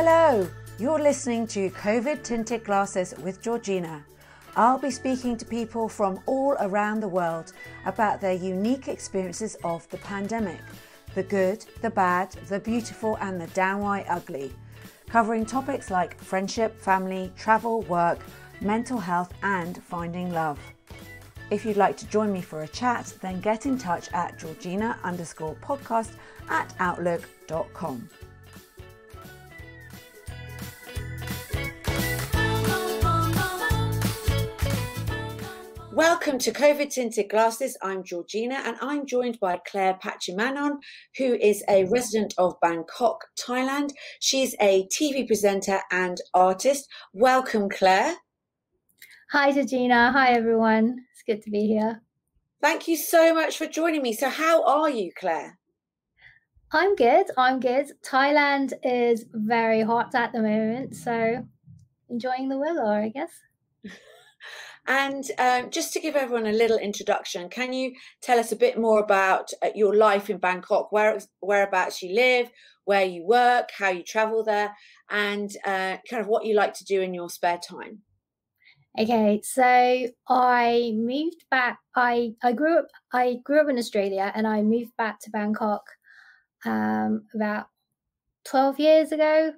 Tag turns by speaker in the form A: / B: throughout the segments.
A: Hello, you're listening to Covid-tinted Glasses with Georgina. I'll be speaking to people from all around the world about their unique experiences of the pandemic, the good, the bad, the beautiful and the downright ugly, covering topics like friendship, family, travel, work, mental health and finding love. If you'd like to join me for a chat, then get in touch at georgina_podcast@outlook.com. Welcome to Covid-tinted Glasses. I'm Georgina and I'm joined by Clare Patchimanon, who is a resident of Bangkok, Thailand. She's a TV presenter and artist. Welcome, Clare.
B: Hi, Georgina. Hi, everyone. It's good to be here.
A: Thank you so much for joining me. So how are you, Clare?
B: I'm good. Thailand is very hot at the moment, so enjoying the weather, I guess.
A: And just to give everyone a little introduction, can you tell us a bit more about your life in Bangkok, whereabouts you live, where you work, how you travel there, and kind of what you like to do in your spare time?
B: Okay, so I moved back. I grew up in Australia, and I moved back to Bangkok about 12 years ago,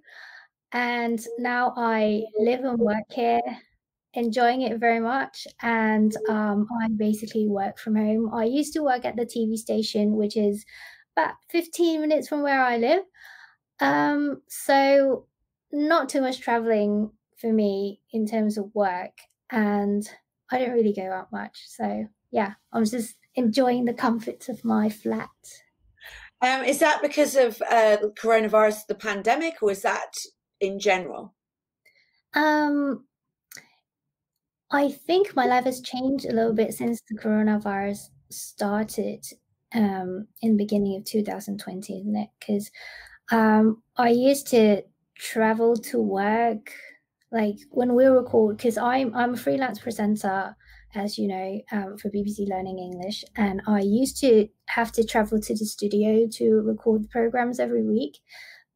B: and now I live and work here. Enjoying it very much, and I basically work from home. I used to work at the TV station, which is about 15 minutes from where I live, so not too much traveling for me in terms of work, and I don't really go out much, so yeah, I'm just enjoying the comforts of my flat.
A: Is that because of coronavirus, the pandemic, or is that in general?
B: I think my life has changed a little bit since the coronavirus started in the beginning of 2020, isn't it? Because I used to travel to work, like when we record, because I'm a freelance presenter, as you know, for BBC Learning English, and I used to have to travel to the studio to record the programs every week.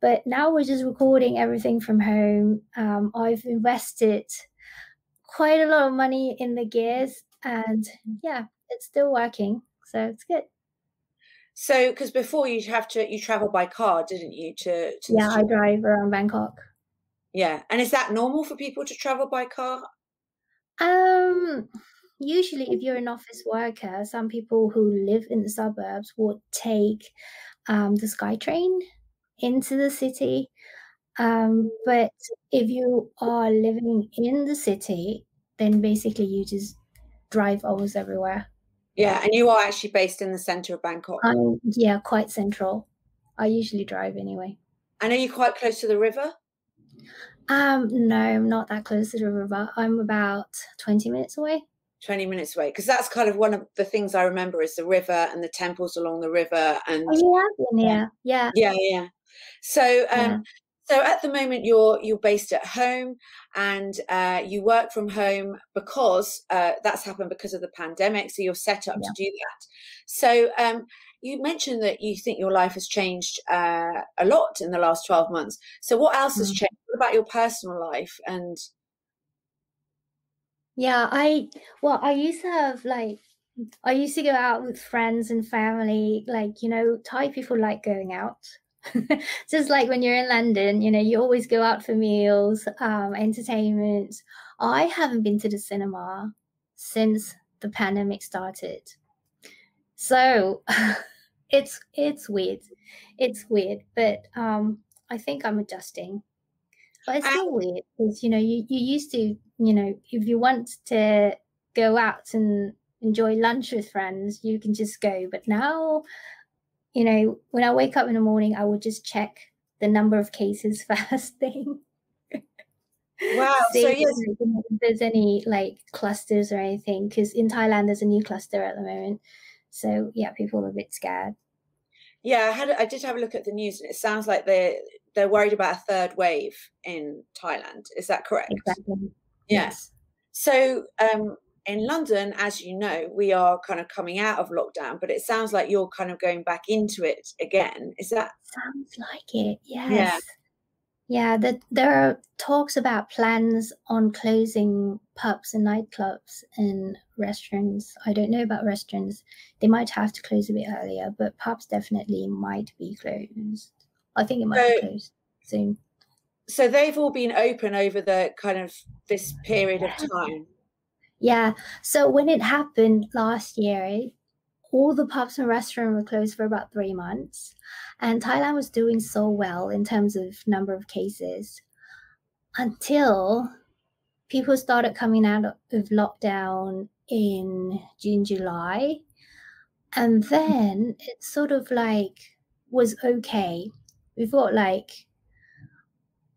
B: But now we're just recording everything from home. I've invested quite a lot of money in the gears, and yeah, it's still working, so it's good.
A: So, because before you travel by car, didn't you?
B: Yeah, I drive around Bangkok.
A: Yeah, and is that normal for people to travel by car?
B: Usually, if you're an office worker, some people who live in the suburbs would take the SkyTrain into the city. But if you are living in the city, then basically you just drive almost everywhere.
A: Yeah, and you are actually based in the centre of Bangkok.
B: Yeah, quite central. I usually drive anyway.
A: And are you quite close to the river?
B: No, I'm not that close to the river. I'm about 20 minutes away.
A: 20 minutes away, because that's kind of one of the things I remember is the river and the temples along the river. And yeah. So so at the moment you're based at home, and you work from home because that's happened because of the pandemic, so you're set up to do that. So you mentioned that you think your life has changed a lot in the last 12 months. So what else has changed? What about your personal life? And
B: yeah, I used to have I used to go out with friends and family, Thai people like going out. Just like when you're in London, you always go out for meals, entertainment. I haven't been to the cinema since the pandemic started. So it's weird. It's weird, but I think I'm adjusting. But it's still weird because, you used to, if you want to go out and enjoy lunch with friends, you can just go. But now, when I wake up in the morning, I would just check the number of cases first thing.
A: Wow. So yes,
B: if there's any clusters or anything, because in Thailand there's a new cluster at the moment. So yeah, people are a bit scared.
A: Yeah, I did have a look at the news, and it sounds like they're worried about a third wave in Thailand. Is that correct?
B: Exactly.
A: Yes. So in London, as you know, we are kind of coming out of lockdown, but it sounds like you're kind of going back into it again. Is that?
B: Sounds like it. Yes.
A: Yeah.
B: Yeah, there are talks about plans on closing pubs and nightclubs and restaurants. I don't know about restaurants. They might have to close a bit earlier, but pubs definitely might be closed. I think it might be
A: So,
B: closed soon.
A: so they've all been open over the kind of this period of time.
B: Yeah. So when it happened last year, all the pubs and restaurants were closed for about 3 months. And Thailand was doing so well in terms of number of cases until people started coming out of lockdown in June, July. And then it sort of like was okay. We've got like,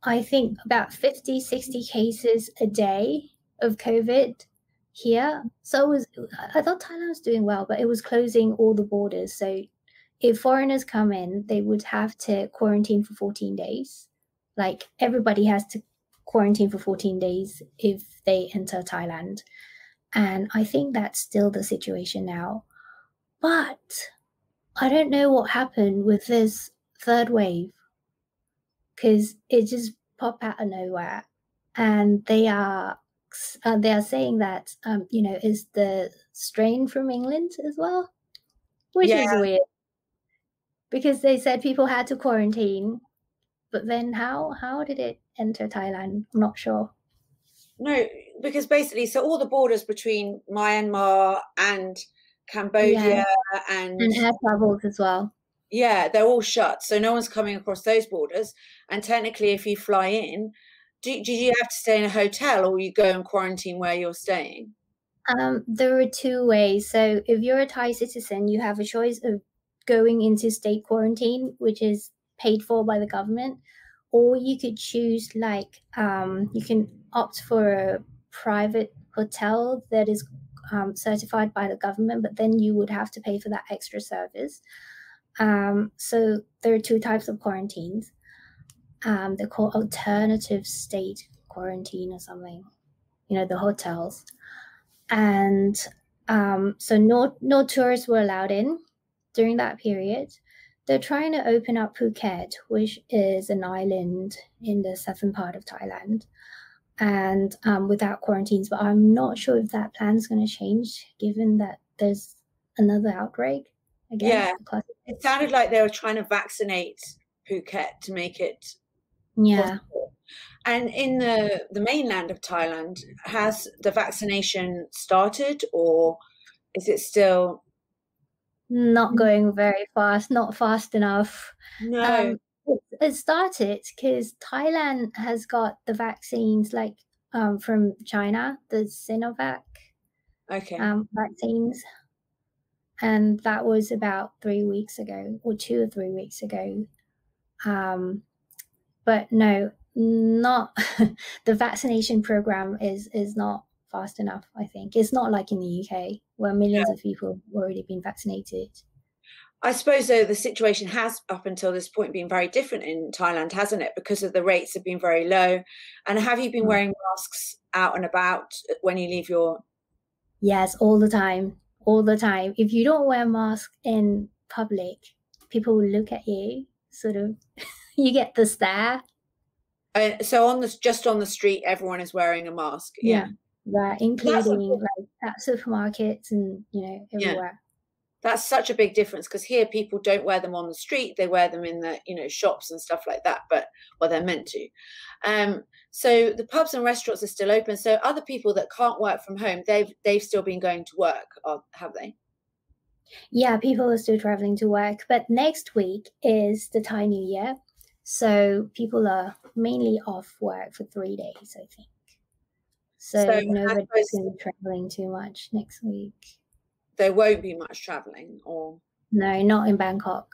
B: I think about 50, 60 cases a day of COVID here. So I thought Thailand was doing well, but it was closing all the borders. So if foreigners come in, they would have to quarantine for 14 days. Like everybody has to quarantine for 14 days if they enter Thailand. And I think that's still the situation now. But I don't know what happened with this third wave because it just popped out of nowhere. And they are saying that is the strain from England as well, which
A: Yeah,
B: is weird because they said people had to quarantine, but then how did it enter Thailand? I'm not sure.
A: no, because basically, so all the borders between Myanmar and
B: Yeah,
A: Cambodia and
B: and air travels as well.
A: yeah, they're all shut. So no one's coming across those borders. And technically, if you fly in, do you have to stay in a hotel or you go and quarantine where you're staying?
B: There are two ways. So if you're a Thai citizen, you have a choice of going into state quarantine, which is paid for by the government, or you could choose like you can opt for a private hotel that is certified by the government, but then you would have to pay for that extra service. So there are two types of quarantines. They're called alternative state quarantine or something. The hotels, and so no tourists were allowed in during that period. They're trying to open up Phuket, which is an island in the southern part of Thailand, and without quarantines. But I'm not sure if that plan is going to change, given that there's another outbreak again.
A: Yeah, it sounded like they were trying to vaccinate Phuket to make it
B: Yeah,
A: possible. And in the mainland of Thailand, has the vaccination started or is it still?
B: not going very fast, not fast enough.
A: No.
B: Um, it started because Thailand has got the vaccines like from China, the Sinovac
A: Okay.
B: vaccines, and that was about 3 weeks ago, or 2 or 3 weeks ago. But no, not the vaccination program is not fast enough. I think it's not like in the UK where millions of people have already been vaccinated.
A: I suppose though the situation has up until this point been very different in Thailand, hasn't it? Because of the rates have been very low. And have you been wearing masks out and about when you leave your?
B: Yes, all the time, all the time. If you don't wear a mask in public, people will look at you, sort of. You get the stare.
A: So just on the street, everyone is wearing a mask. Yeah.
B: Right,
A: That's a,
B: including like at supermarkets and
A: yeah.
B: everywhere.
A: That's such a big difference because here people don't wear them on the street; they wear them in the shops and stuff like that. But well, they're meant to. So the pubs and restaurants are still open. So other people that can't work from home, they've still been going to work, or have they?
B: Yeah, people are still traveling to work, but next week is the Thai New Year, so people are mainly off work for 3 days, I think. So
A: So
B: nobody's going to be traveling too much next week.
A: There won't be much traveling, or
B: no, not in Bangkok.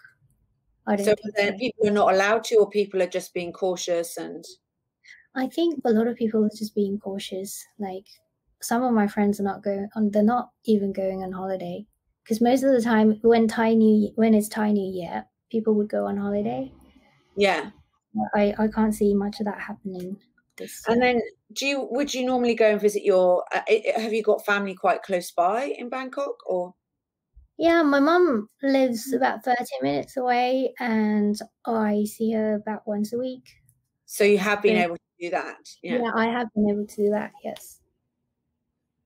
B: I don't think
A: then
B: so.
A: people are not allowed to, or people are just being cautious. And
B: I think a lot of people are just being cautious. Like some of my friends are not going on; they're not even going on holiday because most of the time when it's Thai New Year, people would go on holiday.
A: yeah.
B: I can't see much of that happening this year.
A: And then would you normally go and visit your? Have you got family quite close by in Bangkok, or?
B: Yeah, my mum lives about 30 minutes away, and I see her about once a week.
A: So you have been
B: So,
A: able to do that. Yeah.
B: yeah, I have been able to do that. Yes.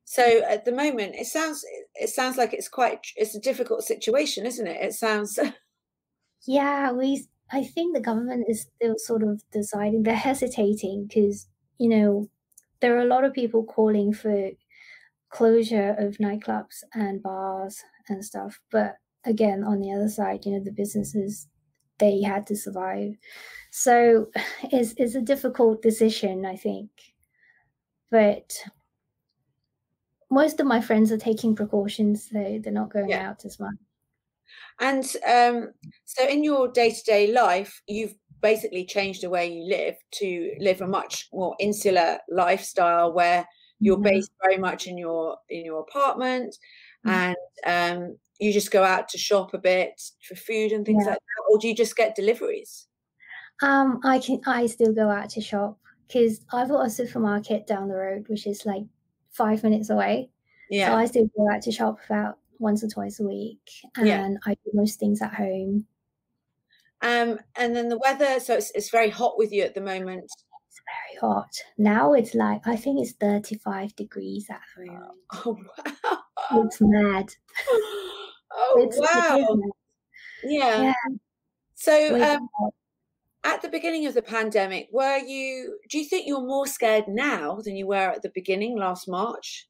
A: So at the moment, it sounds like it's a difficult situation, isn't it? It sounds.
B: Yeah, I think the government is still sort of deciding. They're hesitating because, there are a lot of people calling for closure of nightclubs and bars and stuff. But again, on the other side, the businesses, they had to survive. So it's a difficult decision, I think. But most of my friends are taking precautions, so they're not going
A: Yeah.
B: out as much.
A: And so in your day-to-day life, you've basically changed the way you live to live a much more insular lifestyle where you're
B: Yeah.
A: based very much in your apartment,
B: Mm.
A: and you just go out to shop a bit for food and things
B: Yeah.
A: like that, or do you just get deliveries?
B: I still go out to shop because I've got a supermarket down the road, which is like 5 minutes away. So
A: Yeah,
B: I still go out to shop about once or twice a week,
A: yeah.
B: and I do most things at home.
A: And then the weather, so it's very hot with you at the moment.
B: It's very hot. Now it's like, I think it's 35 degrees at the moment.
A: Oh, wow.
B: It's mad.
A: Oh,
B: It is
A: wow.
B: mad.
A: Yeah.
B: Yeah,
A: So,
B: way too hot.
A: at the beginning of the pandemic, do you think you're more scared now than you were at the beginning last March?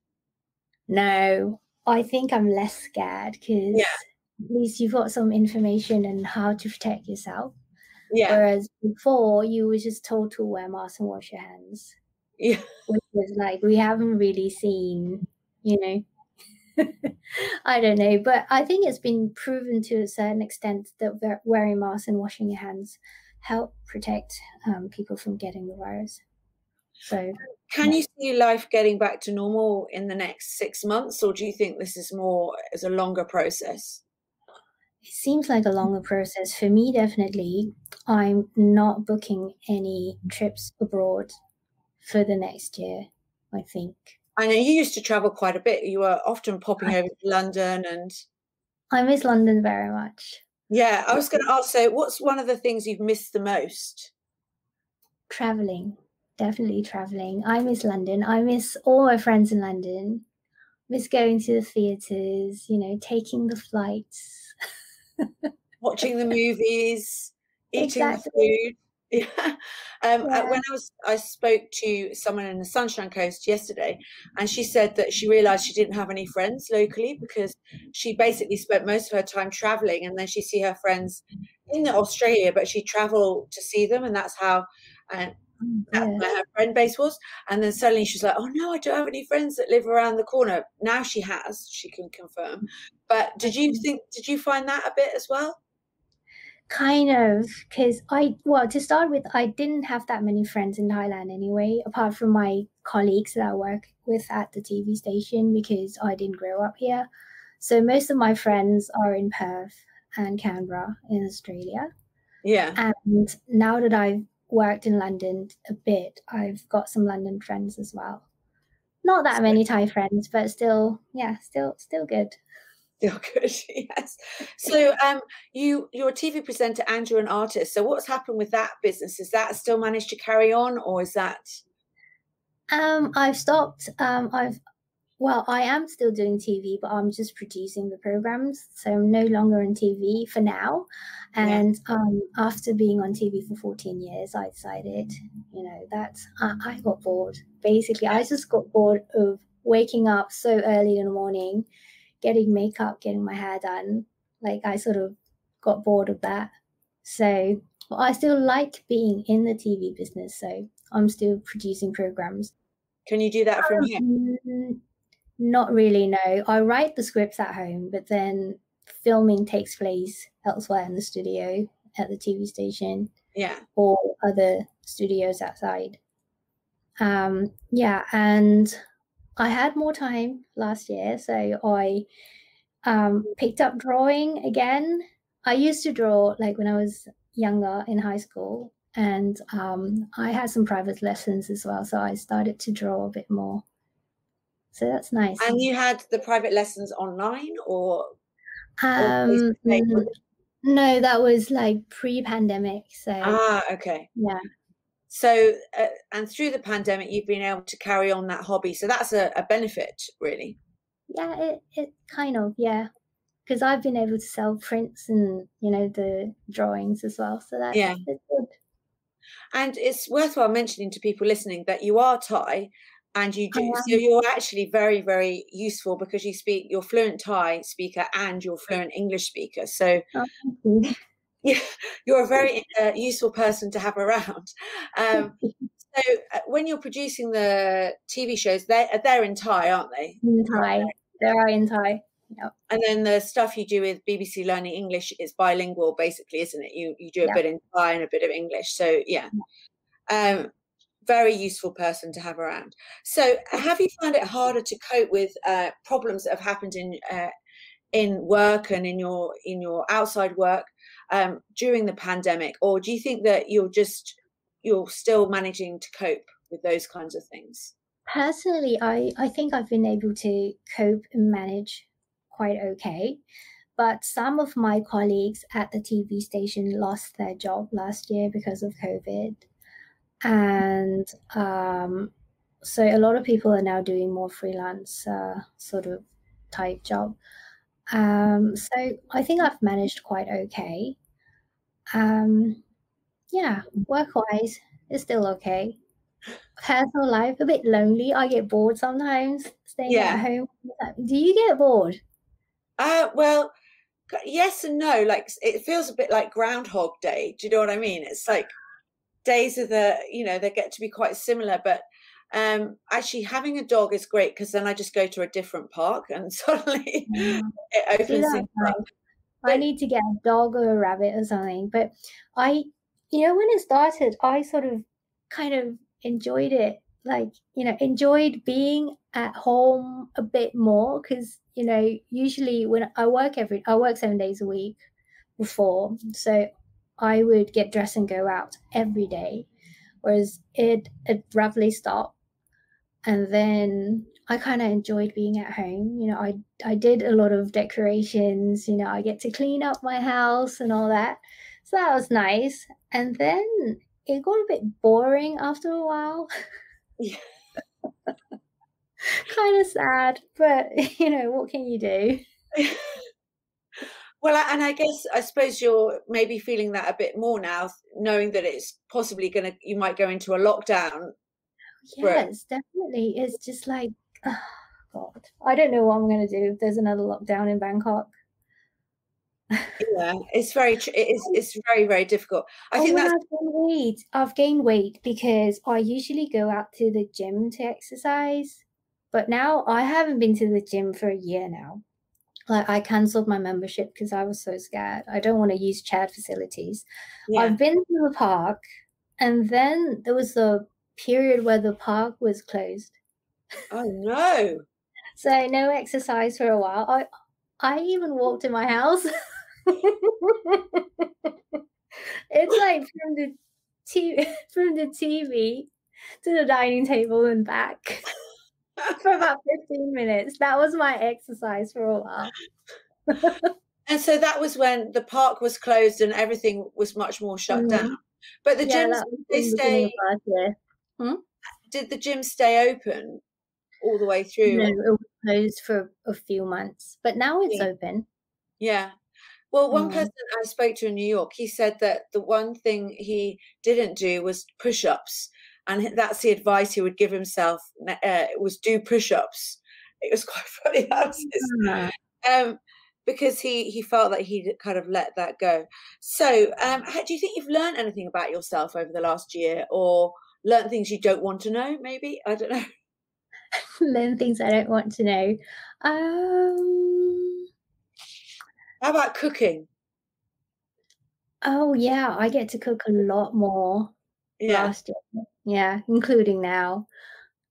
B: No, I think I'm less scared
A: Yeah,
B: because at least you've got some information on how to protect yourself.
A: yeah,
B: Whereas before, you were just told to wear masks and wash your hands,
A: yeah.
B: which was like, we haven't really seen, you know. I don't know, but I think it's been proven to a certain extent that wearing masks and washing your hands help protect people from getting the virus. So,
A: Can
B: yeah.
A: you see life getting back to normal in the next 6 months, or do you think this is more as a longer process?
B: It seems like a longer process. For me, definitely, I'm not booking any trips abroad for the next year, I think.
A: I know you used to travel quite a bit. You were often popping over to London, and
B: I miss London very much.
A: yeah, I was going to ask, so what's one of the things you've missed the most?
B: Traveling, definitely traveling. I miss London. I miss all my friends in London. Miss going to the theatres, taking the flights.
A: Watching the movies, eating the
B: Exactly.
A: food. Yeah.
B: Yeah.
A: When I spoke to someone in the Sunshine Coast yesterday, and she said that she realised she didn't have any friends locally because she basically spent most of her time travelling, and then she see her friends in Australia, but she travel to see them, and uh,
B: Oh
A: that's
B: dear.
A: where her friend base was. And then suddenly she's like, "Oh no, I don't have any friends that live around the corner." Now she can confirm. But did you find that a bit as well?
B: Kind of, because to start with, I didn't have that many friends in Thailand anyway, apart from my colleagues that I work with at the TV station because I didn't grow up here. So most of my friends are in Perth and Canberra in Australia.
A: Yeah.
B: And now that I've worked in London a bit, I've got some London friends as well. Not that many Thai friends, but still, yeah, still good.
A: Still good, yes. So, you're a TV presenter and you're an artist. So, what's happened with that business? Is that still managed to carry on, or is that?
B: I've stopped. I am still doing TV, but I'm just producing the programs. So I'm no longer on TV for now.
A: Yeah,
B: And after being on TV for 14 years, I decided, that I got bored. Basically, I just got bored of waking up so early in the morning, getting makeup, getting my hair done. Like, I sort of got bored of that. So, but I still like being in the TV business. So I'm still producing programs.
A: can you do that from here?
B: Not really, no. I write the scripts at home, but then filming takes place elsewhere in the studio, at the TV station,
A: Yeah,
B: or other studios outside. Yeah, and I had more time last year, so I picked up drawing again. I used to draw like when I was younger in high school, and I had some private lessons as well, so I started to draw a bit more. So that's nice.
A: and you had the private lessons online or face
B: Um,
A: to face?
B: no, that was like pre-pandemic. So
A: Ah, okay.
B: yeah,
A: So, and through the pandemic, you've been able to carry on that hobby. So that's a benefit, really.
B: Yeah, it kind of, yeah. Because I've been able to sell prints and, you know, the drawings as well. So
A: Yeah.
B: it's good.
A: And it's worthwhile mentioning to people listening that you are Thai and you do. So you're actually very, very useful because you're fluent Thai speaker and you're fluent English speaker. So yeah, you're a very useful person to have around. So when you're producing the TV shows, they're in Thai, aren't they?
B: In Thai. They are in Thai. Yep.
A: And then the stuff you do with BBC Learning English is bilingual, basically, isn't it? You do a bit in Thai and a bit of English. So yeah, very useful person to have around. So have you found it harder to cope with problems that have happened in work and in your outside work during the pandemic, or do you think that you're still managing to cope with those kinds of things?
B: Personally, I think I've been able to cope and manage quite okay. But some of my colleagues at the TV station lost their job last year because of COVID. And so a lot of people are now doing more freelance sort of type job. So I think I've managed quite okay. Yeah, work-wise, it's still okay. Personal life, a bit lonely. I get bored sometimes staying at home. Do you get bored?
A: Well, yes and no. Like it feels a bit like Groundhog Day. Do you know what I mean? It's like days of they get to be quite similar, but actually having a dog is great because then I just go to a different park and suddenly it opens things up.
B: I need to get a dog or a rabbit or something. But when it started, I sort of kind of enjoyed it. Like, enjoyed being at home a bit more because, usually when I work 7 days a week before. So I would get dressed and go out every day, whereas it abruptly stopped. And then I kind of enjoyed being at home. I did a lot of decorations. I get to clean up my house and all that. So that was nice. And then it got a bit boring after a while.
A: Yeah.
B: Kind of sad, but what can you do?
A: Well, and I suppose you're maybe feeling that a bit more now, knowing that it's possibly you might go into a lockdown.
B: Yes, definitely. It's just like, oh, God, I don't know what I'm going to do if there's another lockdown in Bangkok.
A: Yeah, it's very, very difficult. I think
B: I've gained weight because I usually go out to the gym to exercise, but now I haven't been to the gym for a year now. Like I cancelled my membership because I was so scared. I don't want to use shared facilities. Yeah. I've been to the park, and then there was a period where the park was closed.
A: Oh no!
B: So no exercise for a while. I even walked in my house. It's like from the TV to the dining table and back for about 15 minutes. That was my exercise for a while.
A: And so that was when the park was closed and everything was much more shut down. But the gyms, did the gym stay open all the way through?
B: No, it was closed for a few months, but now it's open.
A: Yeah. Well, one person I spoke to in New York, he said that the one thing he didn't do was push-ups, and that's the advice he would give himself, was do push-ups. It was quite funny. Because he felt that he'd kind of let that go. So do you think you've learned anything about yourself over the last year, or learned things you don't want to know, maybe? I don't know.
B: Learn things I don't want to know.
A: How about cooking?
B: Oh, yeah, I get to cook a lot more last year. Yeah, including now,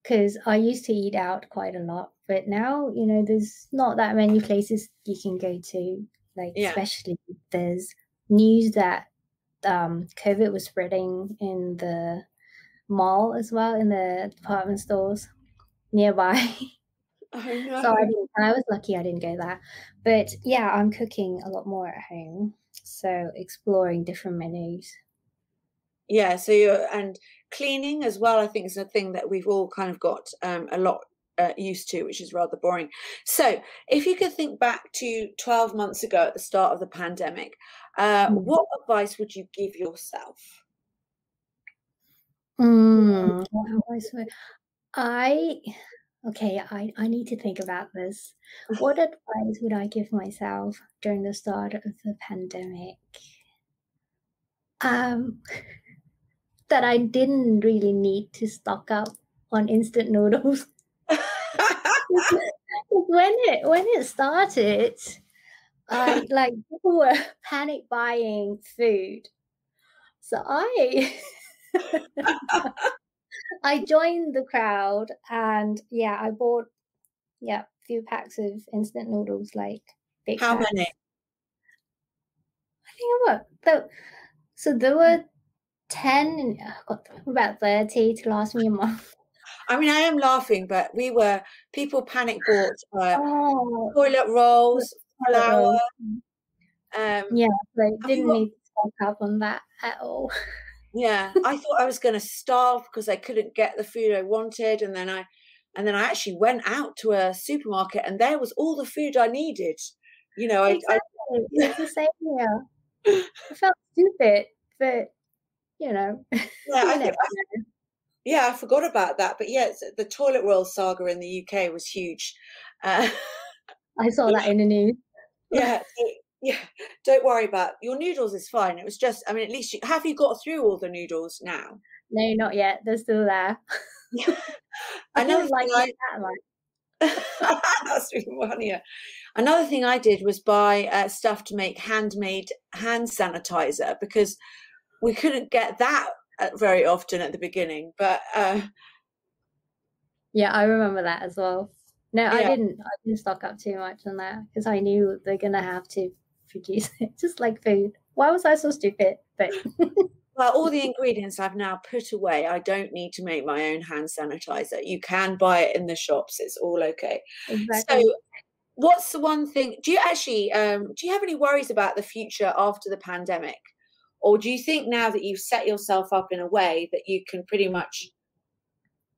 B: because I used to eat out quite a lot. But now, there's not that many places you can go to. Like, especially there's news that COVID was spreading in the mall as well, in the department stores nearby.
A: Oh, no.
B: So I was lucky I didn't go there. But yeah, I'm cooking a lot more at home. So exploring different menus.
A: Yeah, so cleaning as well, I think, is a thing that we've all kind of got a lot used to, which is rather boring. So if you could think back to 12 months ago at the start of the pandemic, what advice would you give yourself?
B: What advice would I need to think about this. What advice would I give myself during the start of the pandemic? That I didn't really need to stock up on instant noodles. When it started, people were panic buying food. So I joined the crowd, and I bought a few packs of instant noodles, like big
A: How
B: packs.
A: many?
B: I think so there were 10, about 30 to last me a month.
A: I mean, I am laughing, but people panic bought toilet rolls, flour.
B: They didn't need to stock up on that at all.
A: Yeah, I thought I was going to starve because I couldn't get the food I wanted, and then I actually went out to a supermarket, and there was all the food I needed. You know,
B: exactly. It's the same here. I felt stupid, but you know.
A: Yeah, I forgot about that. But yes, the toilet roll saga in the UK was huge.
B: I saw that in the news.
A: Yeah. Don't worry about your noodles. Is fine. It was just, I mean, at least have you got through all the noodles now?
B: No, not yet. They're still there.
A: Another thing that's even funnier. Another thing I did was buy stuff to make handmade hand sanitizer, because we couldn't get that very often at the beginning. But
B: yeah, I remember that as well. No, I didn't stock up too much on that because I knew they're gonna have to produce it, just like food. Why was I so stupid? But
A: well, all the ingredients I've now put away. I don't need to make my own hand sanitizer. You can buy it in the shops. It's all okay.
B: Exactly.
A: So what's the one thing, do you actually do you have any worries about the future after the pandemic, or do you think now that you've set yourself up in a way that you can pretty much,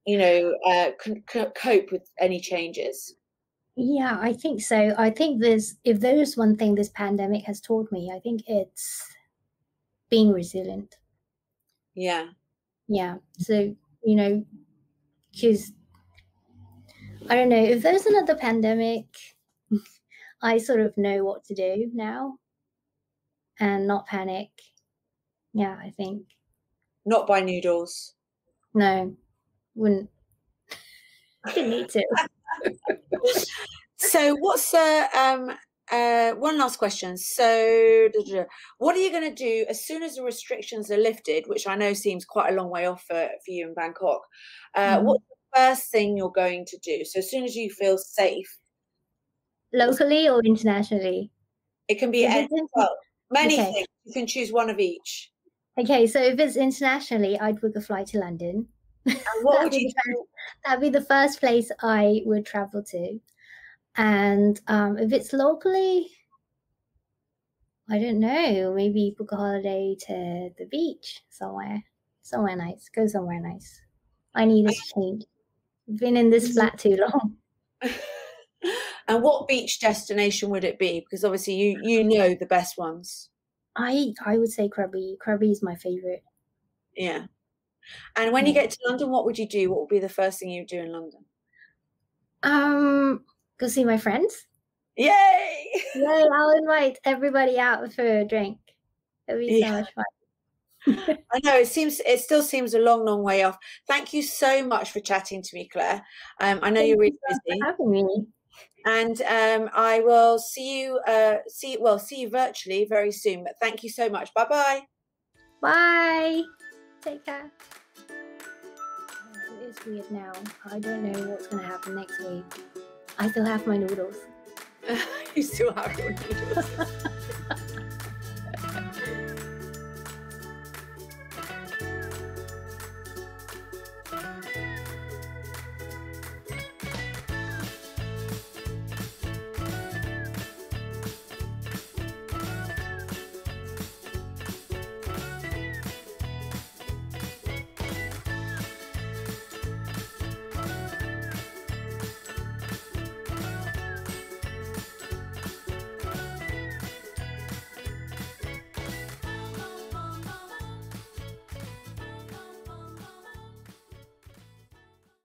A: you know, cope with any changes?
B: Yeah, I think so. I think if there's one thing this pandemic has taught me, I think it's being resilient.
A: Yeah.
B: So, you know, because I don't know, if there's another pandemic, I sort of know what to do now and not panic. Yeah, I think.
A: Not buy noodles.
B: No, wouldn't. Didn't need to.
A: So what's one last question. So what are you going to do as soon as the restrictions are lifted, which I know seems quite a long way off for you in Bangkok? What's the first thing you're going to do? So as soon as you feel safe.
B: Locally or internationally?
A: It can be many things. You can choose one of each.
B: Okay, so if it's internationally, I'd book a flight to London.
A: And what would you do?
B: That'd be the first place I would travel to. And if it's locally, I don't know, maybe book a holiday to the beach somewhere nice. Go somewhere nice. I need a change. I've been in this flat too long.
A: And what beach destination would it be? Because obviously you know the best ones.
B: I would say Krabi. Krabi is my favorite.
A: Yeah. And when you get to London, what would you do? What would be the first thing you do in London?
B: Go see my friends.
A: Yay!
B: Yay! I'll invite everybody out for a drink. It'll be so much fun.
A: I know it still seems a long way off. Thank you so much for chatting to me, Claire. I know you're really busy.
B: For having me.
A: And I will see you virtually very soon. But thank you so much. Bye-bye.
B: Bye. Take care. It is weird now. I don't know what's going to happen next week. I still have my noodles.
A: You still have your noodles.